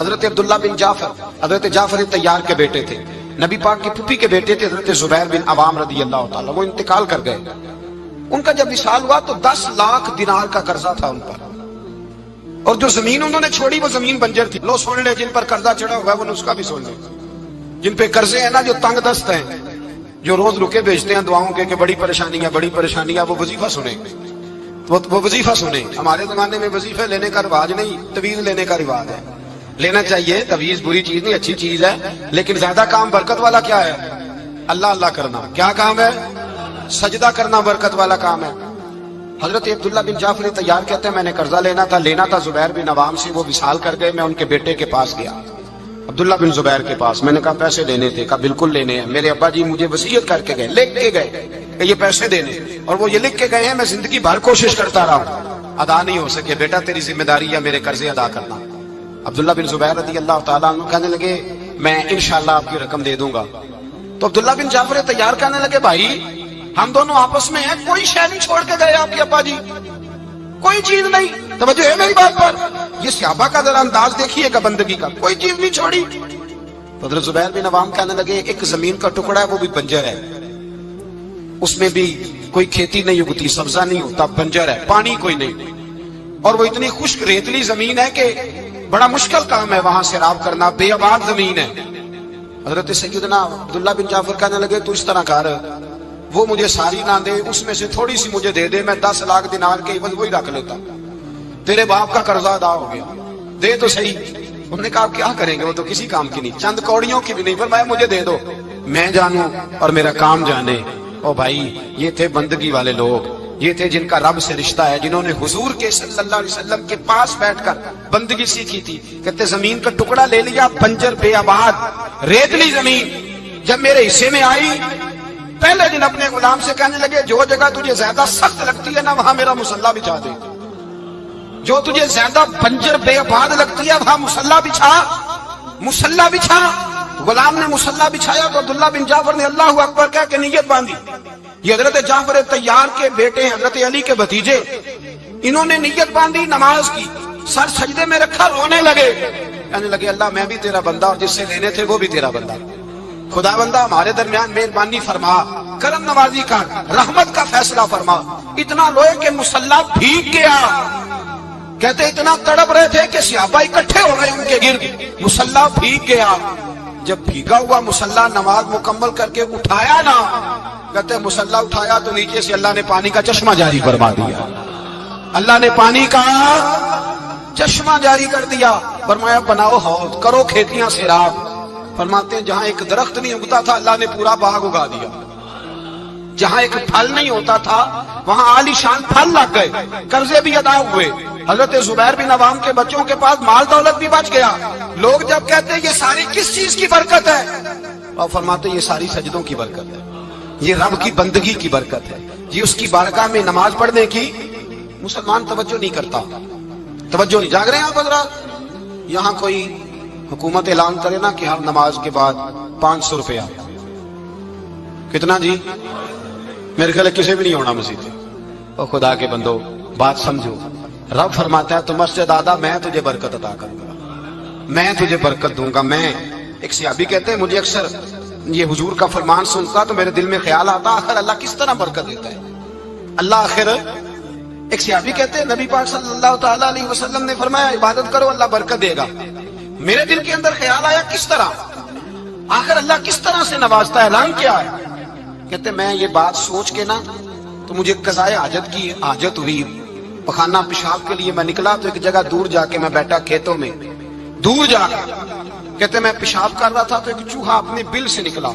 حضرت عبداللہ بن جعفر حضرت جعفر تیار کے بیٹے تھے، نبی پاک کی پھوپھی کے بیٹے تھے حضرت زبیر بن عوام رضی اللہ تعالیٰ، وہ انتقال کر گئے۔ ان کا جب وصال ہوا تو 10 لاکھ دینار کا قرضہ تھا ان پر، اور جو زمین انہوں نے چھوڑی وہ زمین بنجر تھی۔ لو سن لے، جن پر قرضہ چڑھا ہوا ہے وہ نسخہ بھی سن لے، جن پہ قرضے ہیں نا، جو تنگ دست ہیں، جو روز رکے بھیجتے ہیں دعاؤں کے کہ بڑی پریشانی ہے، وہ وظیفہ سنیں، وہ وظیفہ سنیں۔ ہمارے زمانے میں وظیفے لینے کا رواج نہیں، تویز لینے کا رواج ہے۔ لینا چاہیے، تویز بری چیز نہیں، اچھی چیز ہے، لیکن زیادہ کام برکت والا کیا ہے؟ اللہ اللہ کرنا۔ کیا کام ہے؟ سجدہ کرنا برکت والا کام ہے۔ حضرت عبداللہ بن جعفر تیار کہتے ہیں میں نے قرضہ لینا تھا زبیر بن عوام سے، وہ وصال کر گئے۔ میں ان کے بیٹے کے پاس گیا، عبداللہ بن زبیر کے پاس۔ میں نے کہا پیسے لینے تھے، کہا بالکل لینے ہیں، میرے ابا جی مجھے وصیت کر کے گئے، لکھ کے گئے کہ یہ پیسے دینے، اور وہ یہ لکھ کے گئے ہیں، میں زندگی بھر کوشش کرتا رہا ہوں، ادا نہیں ہو سکے، بیٹا تیری ذمہ داری ہے میرے قرضے ادا کرنا۔ عبداللہ بن زبیر رضی اللہ تعالیٰ عنہ کہنے لگے میں انشاءاللہ آپ کی رقم دے دوں گا۔ تو عبداللہ بن جعفر تیار کہنے لگے بھائی ہم دونوں آپس میں ہیں، کوئی شے نہیں چھوڑ کے گئے آپ کے ابا جی، کوئی چیز نہیں۔ توجہ ہے میری بات پر؟ یہ صحابہ کا ذرا انداز دیکھیے گا بندگی کا، کوئی چیز نہیں چھوڑی۔ حضرت زبیر بن عوام کہنے لگے ایک زمین کا ٹکڑا ہے، وہ بھی بنجر ہے، اس میں بھی کوئی کھیتی نہیں اگتی، سبزہ نہیں ہوتا، بنجر ہے، پانی کوئی نہیں، اور وہ اتنی خشک ریتلی زمین ہے کہ بڑا مشکل کام ہے وہاں سیراب کرنا، بے آباد زمین ہے۔ حضرت سیدنا عبداللہ بن جعفر کہنے لگے تو اس طرح کر، وہ مجھے ساری نہ دے، اس میں سے تھوڑی سی مجھے دے دے، میں 10 لاکھ دینار کے عوض وہی رکھ لیتا، تیرے باپ کا قرضہ ادا ہو گیا، دے تو صحیح۔ انہوں نے کہا کیا کریں گے، وہ تو کسی کام کی نہیں، چند کوڑیوں کی بھی نہیں، فرمایا مجھے دے دو، میں جانوں اور میرا کام جانے۔ او بھائی یہ تھے بندگی والے لوگ، یہ تھے جن کا رب سے رشتہ ہے، جنہوں نے حضور کے صلی اللہ علیہ وسلم کے پاس بیٹھ کر بندگی سیکھی تھی۔ کہتے زمین کا ٹکڑا لے لیا، بنجر بے آباد ریتلی زمین، جب میرے حصے میں آئی پہلے دن اپنے غلام سے کہنے لگے جو جگہ تجھے زیادہ سخت لگتی ہے نا وہاں میرا مصلی بچھا دے، جو تجھے زیادہ بنجر بے آباد لگتی ہے وہاں مصلی بچھا۔ غلام نے مصلی بچھایا تو عبداللہ بن جعفر نے اللہ اکبر کہہ کے نیت باندھی۔ یہ حضرت جعفر تیار کے بیٹے حضرت علی کے بھتیجے، انہوں نے نیت باندھی، نماز کی، سر سجدے میں رکھا، رونے لگے، کہنے لگے اللہ میں بھی تیرا بندہ اور جس سے لینے تھے وہ بھی تیرا بندہ، خدا بندہ ہمارے درمیان مہربانی فرما، کرم نوازی کر، رحمت کا فیصلہ فرما۔ اتنا روئے کہ مصلی بھیگ گیا۔ کہتے اتنا تڑپ رہے تھے کہ صحابہ اکٹھے ہو گئے ان کے گرد، مصلی بھیگ گیا۔ جب بھیگا ہوا مصلی نماز مکمل کر کے اٹھایا نا، کہتے مصلی اٹھایا تو نیچے سے اللہ نے پانی کا چشمہ جاری فرما دیا، اللہ نے پانی کا چشمہ جاری کر دیا۔ فرمایا بناؤ حوض، کرو کھیتیاں سیراب۔ فرماتے ہیں جہاں ایک درخت نہیں اگتا تھا اللہ نے پورا باغ اگا دیا، جہاں ایک پھل نہیں ہوتا تھا وہاں عالی شان پھل لگ گئے، قرضے بھی ادا ہوئے۔ حضرت زبیر بن عوام کے بچوں کے پاس مال دولت بھی بچ گیا۔ لوگ جب کہتے ہیں یہ ساری کس چیز کی برکت ہے، اور فرماتے ہیں یہ ساری سجدوں کی برکت ہے، یہ رب کی بندگی کی برکت ہے، یہ اس کی بارگاہ میں نماز پڑھنے کی۔ مسلمان توجہ نہیں کرتا، توجہ نہیں۔ جاگ رہے ہیں آپ حضرات؟ یہاں کوئی حکومت اعلان کرے نا کہ ہر نماز کے بعد 500 روپیہ، کتنا جی؟ میرے خیال کسی بھی نہیں ہونا مسجد۔ اور خدا کے بندو بات سمجھو، رب فرماتا ہے تو مسجد آدھا میں تجھے برکت عطا کروں گا، میں تجھے برکت دوں گا۔ میں ایک صحابی کہتے ہیں مجھے اکثر یہ حضور کا فرمان سنتا تو میرے دل میں خیال آتا آخر اللہ کس طرح برکت دیتا ہے اللہ آخر۔ ایک صحابی کہتے ہیں نبی پاک صلی اللہ تعالیٰ علیہ وسلم نے فرمایا عبادت کرو اللہ برکت دے گا۔ میرے دل کے اندر خیال آیا کس طرح، آخر اللہ کس طرح سے نوازتا ہے، اعلان کیا ہے؟ کہتے میں یہ بات سوچ کے نا تو مجھے قضائے حاجت کی حاجت ہوئی، پخانہ پیشاب کے لیے میں نکلا تو ایک جگہ دور جا کے میں بیٹھا کھیتوں میں، دور جا کے کہتے میں پیشاب کر رہا تھا تو ایک چوہا اپنے بل سے نکلا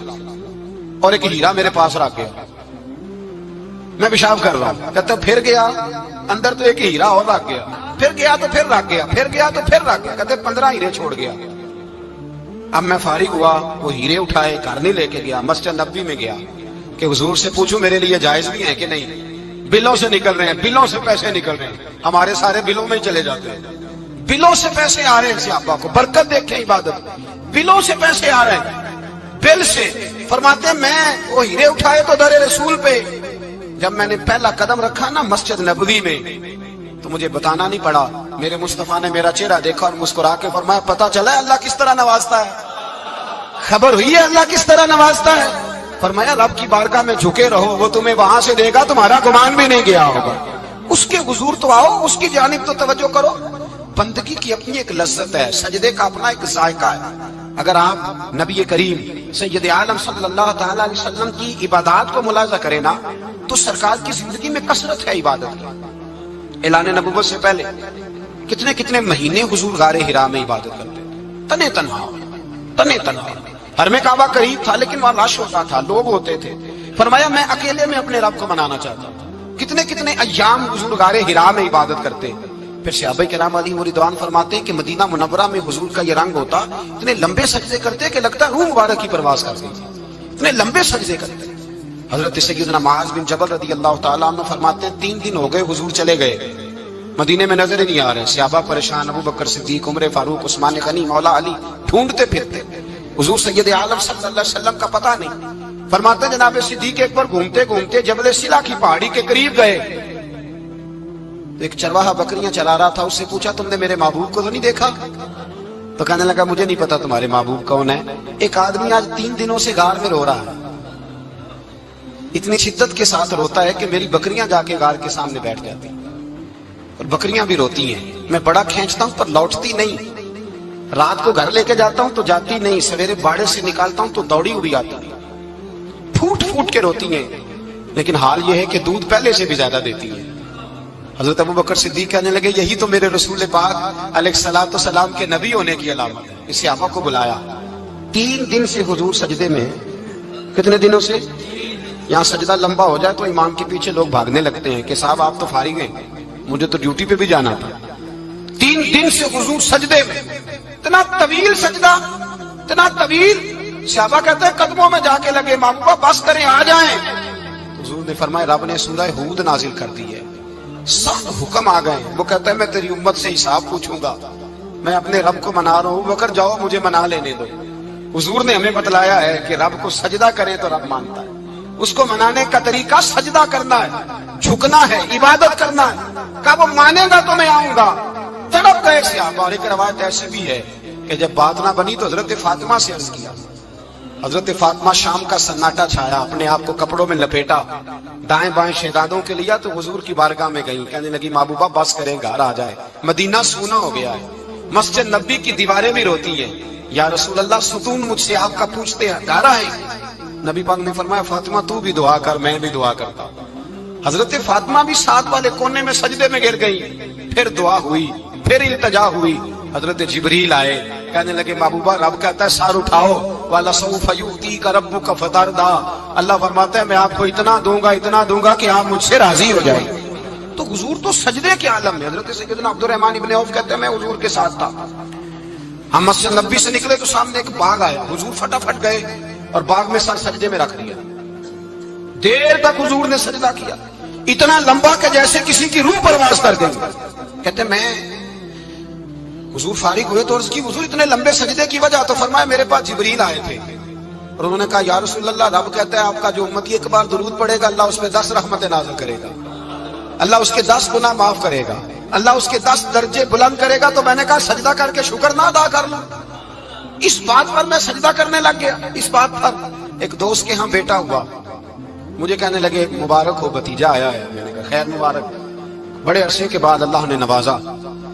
اور ایک ہیرا میرے پاس رکھ گیا، میں پیشاب کر رہا ہوں، کہتے پھر گیا اندر تو ایک ہیرا اور رکھ گیا، پھر گیا تو پھر رکھ گیا، پھر گیا تو پھر رکھ گیا، کہتے 15 ہیرے چھوڑ گیا۔ اب میں فارغ ہوا، وہ ہیرے اٹھائے گھر نہیں لے کے گیا، مسجد نبوی میں گیا کہ حضور سے پوچھوں میرے لیے جائز بھی ہے کہ نہیں، بلوں سے نکل رہے ہیں، بلوں سے پیسے نکل رہے ہیں، ہمارے سارے بلوں میں چلے جاتے ہیں، بلوں سے پیسے آ رہے ہیں صحابہ کو، برکت دیکھیں عبادت، بلوں سے پیسے آ رہے ہیں، بل سے۔ فرماتے ہیں میں وہ ہیرے اٹھائے تو در رسول پہ، جب میں نے پہلا قدم رکھا نا مسجد نبوی میں تو تو مجھے بتانا نہیں پڑا، میرے مصطفیٰ نے میرا چہرہ دیکھا اور مسکرا کے فرمایا پتہ چلا ہے اللہ کس طرح نوازتا ہے، خبر ہوئی ہے اللہ کس طرح نوازتا ہے؟ فرمایا رب کی بارگاہ میں جھکے رہو، وہ تمہیں وہاں سے دے گا تمہارا گمان بھی نہیں گیا ہوگا، اس کے حضور تو آؤ، اس کی جانب تو توجہ کرو۔ بندگی کی اپنی ایک لذت ہے، سجدے کا اپنا ایک ذائقہ ہے۔ اگر آپ نبی کریم سید عالم صلی اللہ تعالی علیہ وسلم کی عبادات کو ملاحظہ کریں نا تو سرکار کی زندگی میں کثرت ہے عبادت کی۔ اعلان نبوت سے پہلے کتنے کتنے مہینے حضور غار حرا میں عبادت کرتے تنے تنہا۔ حرم کعبہ قریب تھا لیکن وہاں رش ہوتا تھا، لوگ ہوتے تھے۔ فرمایا میں اکیلے میں اپنے رب کو منانا چاہتا ہوں۔ کتنے کتنے ایام حضور غار حرا میں عبادت کرتے۔ پھر صحابہ کرام علیہم رضوان فرماتے ہیں کہ مدینہ منورہ میں حضور کا یہ رنگ ہوتا، اتنے لمبے سجدے کرتے کہ لگتا روح مبارک کی پرواز کرتے، اتنے لمبے سجدے کرتے۔ حضرت سیدنا معاذ بن جبل رضی اللہ تعالیٰ عنہ فرماتے ہیں 3 دن ہو گئے حضور چلے گئے، مدینے میں نظر ہی نہیں آ رہے۔ صحابہ پریشان، ابو بکر صدیق، عمر فاروق، عثمان غنی، مولا علی ڈھونڈتے پھرتے، حضور سید عالم صلی اللہ علیہ وسلم کا پتہ نہیں۔ فرماتے ہیں جناب صدیق ایک بار گھومتے گھومتے جبل سلا کی پہاڑی کے قریب گئے، ایک چرواہا بکریاں چلا رہا تھا، اس سے پوچھا تم نے میرے محبوب کو تو نہیں دیکھا؟ تو کہنے لگا مجھے نہیں پتا تمہارے محبوب کون ہے۔ ایک آدمی آج 3 دنوں سے غار میں رو رہا ہے، اتنی شدت کے ساتھ روتا ہے کہ میری بکریاں جا کے غار کے سامنے بیٹھ جاتی اور بکریاں بھی روتی ہیں، میں بڑا کھینچتا ہوں پر لوٹتی نہیں، رات کو گھر لے کے جاتا ہوں تو جاتی نہیں، سویرے باڑے سے نکالتا ہوں تو دوڑی ہوئی آتی، پھوٹ پھوٹ کے روتی ہیں، لیکن حال یہ ہے کہ دودھ پہلے سے بھی زیادہ دیتی ہیں۔ حضرت ابو بکر صدیق کہنے لگے یہی تو میرے رسول پاک علیہ الصلوۃ والسلام کے نبی ہونے کی علامت ہے۔ اس صحابہ کو بلایا، 3 دن سے حضور سجدے میں، کتنے دنوں سے؟ یہاں سجدہ لمبا ہو جائے تو امام کے پیچھے لوگ بھاگنے لگتے ہیں کہ صاحب آپ تو فارغ ہیں، مجھے تو ڈیوٹی پہ بھی جانا تھا۔ 3 دن سے حضور سجدے میں، اتنا طویل سجدہ، اتنا طویل۔ صحابہ کہتے ہیں قدموں میں جا کے لگے، محبوبہ بس کریں آ جائیں۔ حضور نے فرمایا رب نے سورہ ہود نازل کر دی ہے، سخت حکم آ گئے۔ وہ کہتا ہے میں تیری امت سے حساب پوچھوں گا، میں اپنے رب کو منا رہا ہوں، بکر جاؤ مجھے منا لینے دو۔ حضور نے ہمیں بتلایا ہے کہ رب کو سجدہ کریں تو رب مانتا ہے، اس کو منانے کا طریقہ سجدہ کرنا ہے، جھکنا ہے، عبادت کرنا ہے۔ کہا وہ مانے گا تو میں آؤں گا۔ تڑپ گئے صحابہ۔ اور ایک روایت ایسی بھی ہے کہ جب بات نہ بنی تو حضرت فاطمہ سے عرض کیا۔ حضرت فاطمہ شام کا سناٹا چھایا، اپنے آپ کو کپڑوں میں لپیٹا، دائیں بائیں شہزادوں کے لیا تو حضور کی بارگاہ میں گئی، کہنے لگی محبوبہ بس کریں گھر آ جائے، مدینہ سونا ہو گیا ہے، مسجد نبی کی دیواریں بھی روتی ہیں، یا رسول اللہ ستون مجھ سے آپ کا پوچھتے ہیں گھر آئے۔ نبی پاک نے فرمایا فاطمہ تو بھی دعا کر، میں بھی دعا کرتا۔ حضرت فاطمہ بھی ساتھ والے کونے میں سجدے میں گر گئی، پھر دعا ہوئی، پھر التجا ہوئی۔ حضرت جبریل آئے، کہنے لگے محبوبہ رب کہتا ہے سار اٹھاؤ، وَلَسَوْفَ يُؤْتِيكَ رَبُّكَ فَتَرْضَىٰ، اللہ فرماتا ہے میں آپ کو اتنا دوں گا کہ آپ مجھ سے راضی ہو جائیں۔ تو حضور تو سجدے کے عالم میں۔ حضرت سیدنا عبد الرحمن ابن عوف کہتے ہیں میں حضور کے ساتھ تھا، ہم مسجد نبی سے نکلے تو سامنے ایک باغ آیا، حضور فٹافٹ گئے اور باغ میں سر سجدے میں رکھ دیا، دیر تک حضور نے سجدہ کیا، اتنا لمبا کہ جیسے کسی کی روح پرواز کر گئی۔ کہتے میں حضور فارغ ہوئے تو عرض کی حضور اتنے لمبے سجدے کی وجہ؟ تو فرمایا میرے پاس جبریل آئے تھے اور انہوں نے کہا یا رسول اللہ رب کہتا ہے آپ کا جو امتی ایک بار درود پڑھے گا اللہ اس پہ 10 رحمتیں نازل کرے گا، اللہ اس کے 10 گناہ معاف کرے گا، اللہ اس کے 10 درجے بلند کرے گا۔ تو میں نے کہا سجدہ کر کے شکر نہ ادا کر لوں؟ اس بات پر میں سجدہ کرنے لگ گیا۔ اس بات پر ایک دوست کے ہاں بیٹا ہوا، مجھے کہنے لگے مبارک ہو بھتیجا آیا ہے۔ میں نے کہا خیر مبارک۔ بڑے عرصے کے بعد اللہ نے نوازا،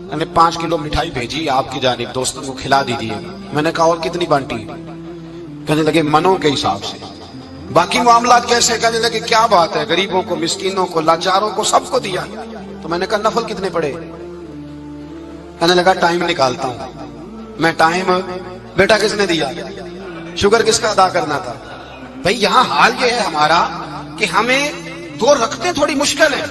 میں نے 5 کلو مٹھائی بھیجی آپ کی جانب، دوستوں کو کھلا دیجیے۔ میں نے کہا اور کتنی بانٹی؟ کہنے لگے منوں کے حساب سے۔ باقی معاملات کیسے؟ کہنے لگے کیا بات ہے، غریبوں کو، مسکینوں کو، لاچاروں کو، سب کو دیا۔ تو میں نے کہا نفل کتنے پڑے؟ کہنے لگا ٹائم نکالتا ہوں میں۔ ٹائم بیٹا کس نے دیا؟ شکر کس کا ادا کرنا تھا؟ بھئی یہاں حال یہ ہے ہمارا کہ ہمیں 2 رکھتے تھوڑی مشکل ہے۔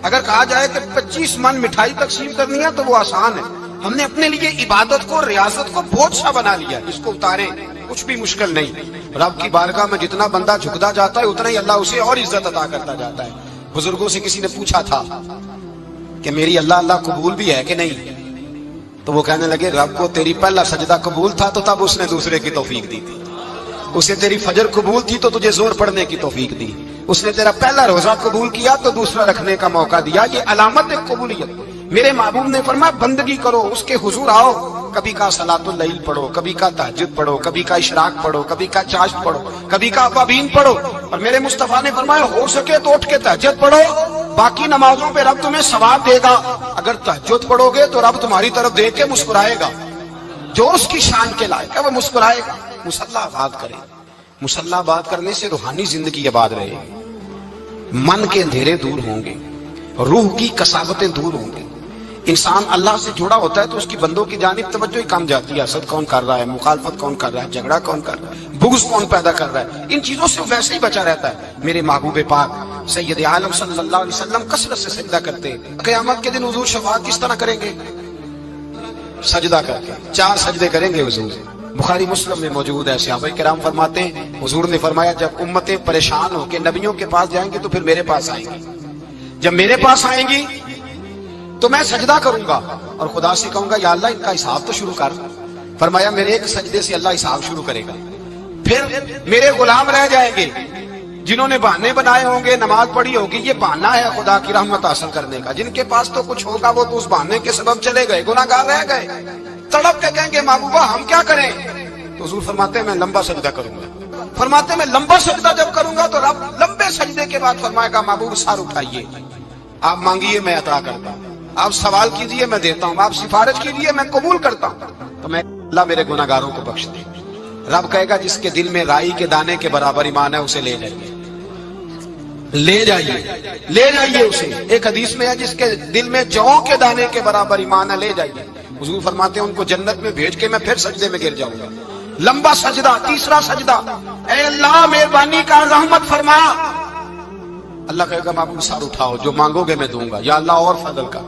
اگر کہا جائے کہ 25 من مٹھائی تقسیم کرنی ہے تو وہ آسان ہے، ہم نے اپنے لیے عبادت کو، ریاضت کو بہت سا بنا لیا، اس کو اتاریں کچھ بھی مشکل نہیں۔ رب کی بارگاہ میں جتنا بندہ جھکتا جاتا ہے اتنا ہی اللہ اسے اور عزت عطا کرتا جاتا ہے۔ بزرگوں سے کسی نے پوچھا تھا کہ میری اللہ قبول بھی ہے کہ نہیں؟ تو وہ کہنے لگے رب کو تیری پہلا سجدہ قبول تھا تو تب اس نے دوسرے کی توفیق دی تھی، اسے تیری فجر قبول تھی تو تجھے زور پڑھنے کی توفیق دی، اس نے تیرا پہلا روزہ قبول کیا تو دوسرا رکھنے کا موقع دیا۔ یہ علامت ہے قبولیت۔ میرے محبوب نے فرمایا بندگی کرو، اس کے حضور آؤ، کبھی کا صلاۃ اللیل پڑھو، کبھی کا تہجد پڑھو، کبھی کا اشراق پڑھو، کبھی کا چاشت پڑھو، کبھی کا اوابین پڑھو۔ اور میرے مصطفیٰ نے فرمایا ہو سکے تو اٹھ کے تہجد پڑھو، باقی نمازوں پہ رب تمہیں ثواب دے گا۔ اگر تہجد پڑھو گے تو رب تمہاری طرف دیکھ کے مسکرائے گا، جو اس کی شان کے لائق ہے وہ مسکرائے گا۔ مصلی آباد کرے، مصلی آباد کرنے سے روحانی زندگی آباد رہے گی، من کے اندھیرے دور ہوں گے، روح کی کساوتیں دور ہوں گی۔ انسان اللہ سے جڑا ہوتا ہے تو اس کی بندوں کی جانب توجہ ہی کم جاتی ہے، حسد کون کر رہا ہے، مخالفت کون کر رہا ہے، جھگڑا کون کر رہا ہے، بغض کون پیدا کر رہا ہے، ان چیزوں سے ویسے ہی بچا رہتا ہے۔ میرے محبوب پاک سید عالم صلی اللہ علیہ وسلم کثرت سے سجدہ کرتے ہیں۔ قیامت کے دن حضور شفاعت کس طرح کریں گے؟ سجدہ کر کے 4 سجدے کریں گے حضور۔ بخاری مسلم میں موجود ہے، صحابہ کرام فرماتے ہیں حضور نے فرمایا جب امتیں پریشان ہو کے نبیوں کے پاس جائیں گی تو پھر میرے پاس آئیں گی، جب میرے پاس آئیں گی تو میں سجدہ کروں گا اور خدا سے کہوں گا یا اللہ ان کا حساب تو شروع کر۔ فرمایا میرے ایک سجدے سے اللہ حساب شروع کرے گا۔ پھر میرے غلام رہ جائیں گے جنہوں نے بہانے بنائے ہوں گے، نماز پڑھی ہوگی، یہ بہانہ ہے خدا کی رحمت حاصل کرنے کا، جن کے پاس تو کچھ ہوگا وہ تو اس بہانے کے سبب چلے گئے، گناہ گار رہ گئے، تڑپ کے کہیں گے محبوبہ ہم کیا کریں؟ تو حضور فرماتے ہیں میں لمبا سجدہ کروں گا۔ فرماتے ہیں میں لمبا سجدہ جب کروں گا تو رب لمبے سجدے کے بعد فرمائے گا محبوب سر اٹھائیے، آپ مانگیے میں عطا کرتا ہوں، آپ سوال کیجئے میں دیتا ہوں، آپ سفارش کیجئے میں قبول کرتا ہوں۔ تو میں اللہ میرے گناہ گاروں کو بخش دے۔ رب کہے گا جس کے دل میں رائی کے دانے کے برابر ایمان ہے اسے لے جائیے، لے جائیے، لے جائیے اسے۔ ایک حدیث میں ہے جس کے دل میں جو کے دانے کے برابر ایمان ہے لے جائیے۔ حضور فرماتے ہیں ان کو جنت میں بھیج کے میں پھر سجدے میں گر جاؤں گا۔ لمبا سجدہ، تیسرا سجدہ، اے اللہ مہربانی کا رحمت فرما۔ اللہ کہے گا محبوب سر اٹھاؤ، جو مانگو گے میں دوں گا، یا اللہ اور فضل کا۔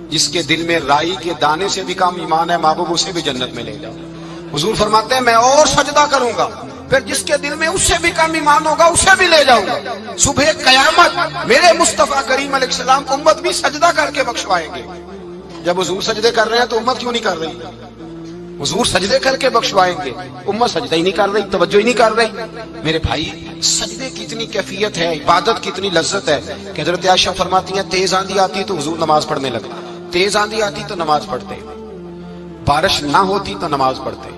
جس کے دل میں رائی کے دانے سے بھی کم ایمان ہے محبوب اسے بھی جنت میں لے جاؤ۔ حضور فرماتے ہیں میں اور سجدہ کروں گا، پھر جس کے دل میں اس سے بھی کم ایمان ہوگا اسے بھی لے جاؤں گا۔ صبح قیامت میرے مصطفیٰ کریم علیہ السلام امت بھی سجدہ کر کے بخشوائیں گے۔ جب حضور سجدے کر رہے ہیں تو امت کیوں نہیں کر رہی؟ حضور سجدے کر کے بخشوائیں گے، امت سجدہ ہی نہیں کر رہی، توجہ ہی نہیں کر رہی۔ میرے بھائی سجدے کی اتنی کیفیت ہے، عبادت کی اتنی لذت ہے کہ حضرت عائشہ فرماتی ہیں تیز آندھی آتی تو حضور نماز پڑھنے لگے، تیز آندھی آتی تو نماز پڑھتے، بارش نہ ہوتی تو نماز پڑھتے،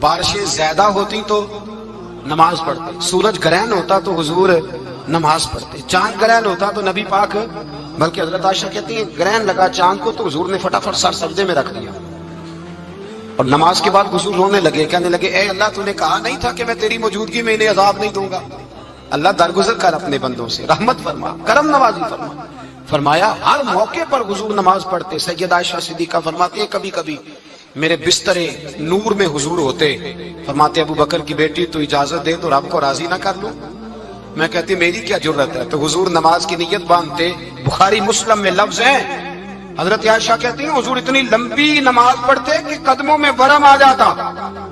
بارشیں زیادہ ہوتی تو نماز پڑھتے، سورج گرہن ہوتا تو حضور نماز پڑھتے، چاند گرہن ہوتا تو نبی پاک، بلکہ حضرت عائشہ کہتی ہیں گرہن لگا چاند کو تو حضور نے فٹافٹ سر سجدے میں رکھ دیا، اور نماز کے بعد حضور رونے لگے، کہنے لگے اے اللہ تو نے کہا نہیں تھا کہ میں تیری موجودگی میں انہیں عذاب نہیں دوں گا؟ اللہ درگزر کر اپنے بندوں سے، رحمت فرما، کرم نوازی فرما۔ فرمایا ہر موقع پر حضور نماز پڑھتے۔ سید عائشہ صدیقہ فرماتی ہیں کبھی کبھی میرے بسترے نور میں حضور ہوتے، فرماتے ابو بکر کی بیٹی تو اجازت دے تو رب کو راضی نہ کر لوں؟ میں کہتی میری کیا جرت ہے، تو حضور نماز کی نیت باندھتے۔ بخاری مسلم میں لفظ ہیں، حضرت عائشہ کہتی ہیں حضور اتنی لمبی نماز پڑھتے کہ قدموں میں ورم آ جاتا،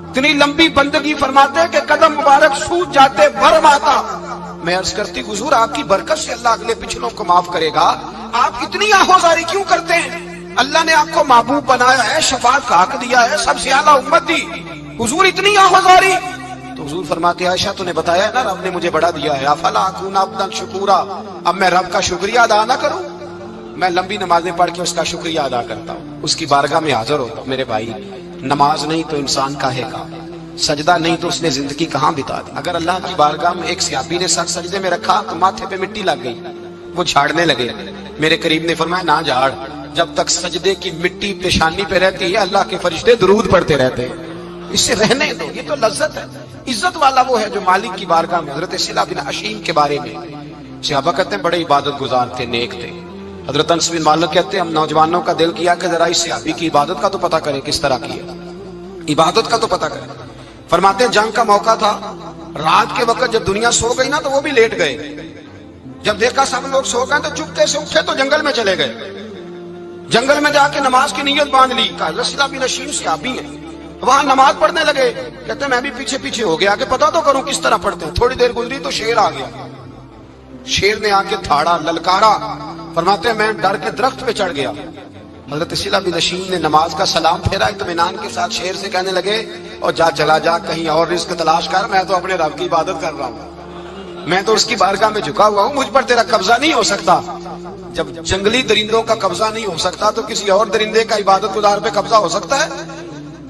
اتنی لمبی بندگی فرماتے کہ قدم مبارک سوج جاتے، ورم آتا۔ میں عرض کرتی حضور آپ کی برکت سے اللہ اگلے پچھلوں کو معاف کرے گا، آپ اتنی آہوزاری کیوں کرتے ہیں؟ اللہ نے آپ کو محبوب بنایا ہے، شفاعت کا حق دیا ہے، سب سے اعلیٰ امت دی، حضور اتنی آہوزاری؟ تو حضور فرماتے عائشہ تو نے بتایا نا رب نے مجھے بڑا دیا ہے، افلا اکون عبدا شکورا، اب میں رب کا شکریہ ادا نہ کروں؟ میں لمبی نمازیں پڑھ کے اس کا شکریہ ادا کرتا ہوں، اس کی بارگاہ میں حاضر ہوتا ہوں۔ میرے بھائی نماز نہیں تو انسان کاہے کا، سجدہ نہیں تو اس نے زندگی کہاں بتا دی؟ اگر اللہ کی بارگاہ میں ایک صحابی نے سر سجدے میں رکھا تو ماتھے پہ مٹی لگ گئی، وہ جھاڑنے لگے، میرے قریب نے فرمایا نہ جھاڑ، جب تک سجدے کی مٹی پیشانی پہ رہتی ہے اللہ کے فرشتے درود پڑھتے رہتے ہیں، اس سے رہنے دو، یہ تو لذت ہے۔ عزت والا وہ ہے جو مالک کی بارگاہ میں۔ حضرت صلہ بن اشیم کے بارے میں صحابہ کہتے ہیں بڑے عبادت گزار تھے، نیک تھے۔ حضرت انس بن مالک کہتے ہیں ہم نوجوانوں کا دل کیا کہ ذرا اس صحابی کی عبادت کا تو پتہ کریں، کس طرح کی ہے عبادت کا تو پتہ کریں۔ فرماتے ہیں جنگ کا موقع تھا، رات کے وقت جب دنیا سو گئی نا تو وہ بھی لیٹ گئے، جب دیکھا سب لوگ سو گئے تو چپکے سے اٹھے تو جنگل میں چلے گئے، جنگل میں جا کے نماز کی نیت باندھ لی۔ حضرت صلہ بن اشیم صحابی ہیں، وہاں نماز پڑھنے لگے، کہتے ہیں میں بھی پیچھے پیچھے ہو گیا کہ پتہ تو کروں کس طرح پڑھتے ہیں۔ تھوڑی دیر گزری تو شیر آ گیا، شیر نے آ کے تھاڑا، للکارا، فرماتے ہیں میں ڈر کے درخت پہ چڑھ گیا۔ حضرت صلہ بن اشیم نے نماز کا سلام پھیرا، اطمینان کے ساتھ شیر سے کہنے لگے اور جا چلا جا کہیں اور رزق تلاش کر، میں تو اپنے رب کی عبادت کر رہا ہوں، میں تو اس کی بارگاہ میں جھکا ہوا ہوں، مجھ پر تیرا قبضہ نہیں ہو سکتا۔ جب جنگلی درندوں کا قبضہ نہیں ہو سکتا تو کسی اور درندے کا عبادت گزار پہ قبضہ ہو سکتا ہے؟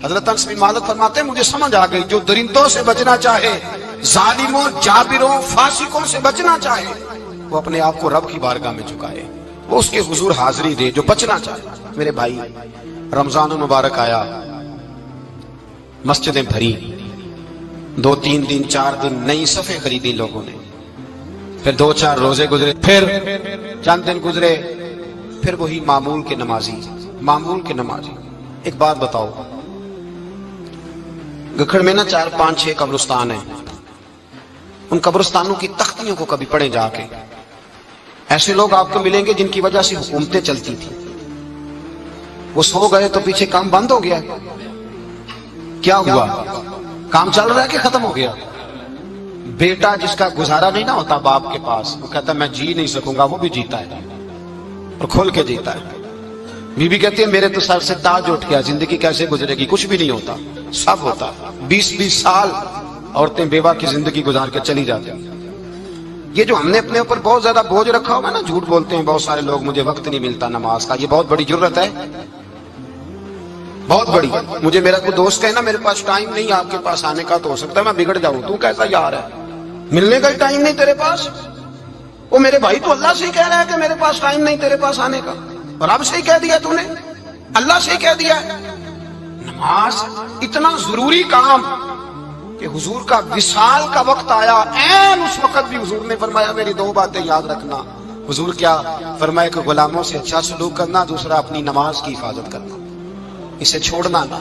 حضرت انس بن مالک فرماتے ہیں مجھے سمجھ آ گئی، جو درندوں سے بچنا چاہے، ظالموں، جابروں، فاسقوں سے بچنا چاہے، وہ اپنے آپ کو رب کی بارگاہ میں جھکائے، وہ اس کے حضور حاضری دے۔ جو بچنا چاہے، میرے بھائی، رمضان المبارک آیا، مسجدیں بھری، 2-3 دن 4 دن نئی صفیں خریدی لوگوں نے، پھر 2-4 روزے گزرے، پھر چند دن گزرے، پھر وہی معمول کے نمازی۔ ایک بات بتاؤ، گکھڑ میں نا 4-5-6 قبرستان ہیں، ان قبرستانوں کی تختیوں کو کبھی پڑھیں جا کے، ایسے لوگ آپ کو ملیں گے جن کی وجہ سے حکومتیں چلتی تھیں، وہ سو گئے تو پیچھے کام بند ہو گیا۔ کیا ہوا؟ کام چل رہا ہے کہ ختم ہو گیا؟ بیٹا جس کا گزارا نہیں نہ ہوتا باپ کے پاس، وہ کہتا ہے میں جی نہیں سکوں گا، وہ بھی جیتا ہے اور کھول کے جیتا ہے۔ بی بی کہتی ہے میرے تو سر سے تاج اٹھ گیا، زندگی کیسے گزرے گی؟ کچھ بھی نہیں ہوتا، سب ہوتا۔ 20-20 سال عورتیں بیوہ کی زندگی گزار کے چلی جاتی ہیں۔ یہ جو ہم نے اپنے اوپر بہت زیادہ بوجھ رکھا ہوگا نا، جھوٹ بولتے ہیں بہت سارے لوگ، مجھے وقت نہیں ملتا نماز کا، یہ بہت بڑی جرت ہے، بہت بڑی۔ مجھے میرا کوئی دوست کہے نا میرے پاس ٹائم نہیں آپ کے پاس آنے کا، تو ہو سکتا ہے میں بگڑ جاؤں، تو کیسا یار ہے، ملنے کا ٹائم نہیں تیرے پاس؟ وہ میرے بھائی تو اللہ سے ہی کہہ رہا ہے کہ میرے پاس ٹائم نہیں تیرے پاس آنے کا، اور اب سے ہی کہہ دیا تو نے، اللہ سے ہی کہہ دیا ہے۔ نماز اتنا ضروری کام کہ حضور کا وصال کا وقت آیا، عین اس وقت بھی حضور نے فرمایا میری 2 باتیں یاد رکھنا۔ حضور کیا فرمایا کہ غلاموں سے اچھا سلوک کرنا، دوسرا اپنی نماز کی حفاظت کرنا، اسے چھوڑنا نہ۔